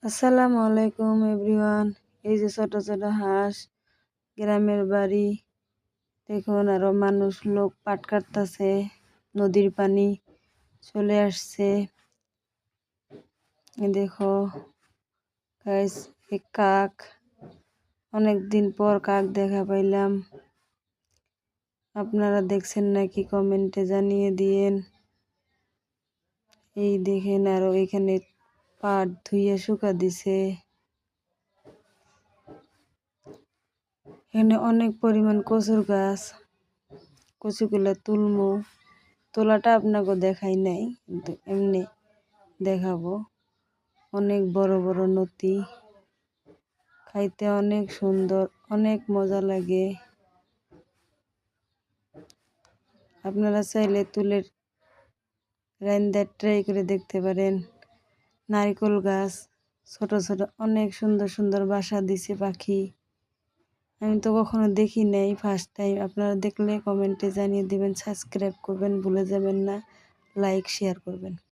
আসসালামু আলাইকুম এভরিওয়ান। এই যে ছোট ছোট হাঁস, গ্রামের বাড়ি। দেখুন আরো মানুষ লোক পাট কাটতেছে, নদীর পানি চলে আসছে। দেখো গাইস, এই কাক, অনেকদিন পর কাক দেখা পাইলাম। আপনারা দেখছেন নাকি কমেন্টে জানিয়ে দিয়েন। এই দেখেন আরো এখানে পাট ধুইয়ে শুকা দিছে। এখানে অনেক পরিমাণ কচুর গাছ, কচুগুলা তুলমু। তোলাটা আপনাকে দেখাই নাই, কিন্তু এমনি দেখাবো। অনেক বড় বড় নদী, খাইতে অনেক সুন্দর, অনেক মজা লাগে। আপনারা চাইলে তুলে রাইন্দা ট্রাই করে দেখতে পারেন। নারকেল গাছ, ছোট ছোট অনেক সুন্দর সুন্দর বাসা দিছে পাখি। আমি তো কখনো দেখি নাই, ফার্স্ট টাইম। আপনারা দেখলে কমেন্টে জানিয়ে দিবেন, সাবস্ক্রাইব করবেন ভুলে যাবেন না, লাইক শেয়ার করবেন।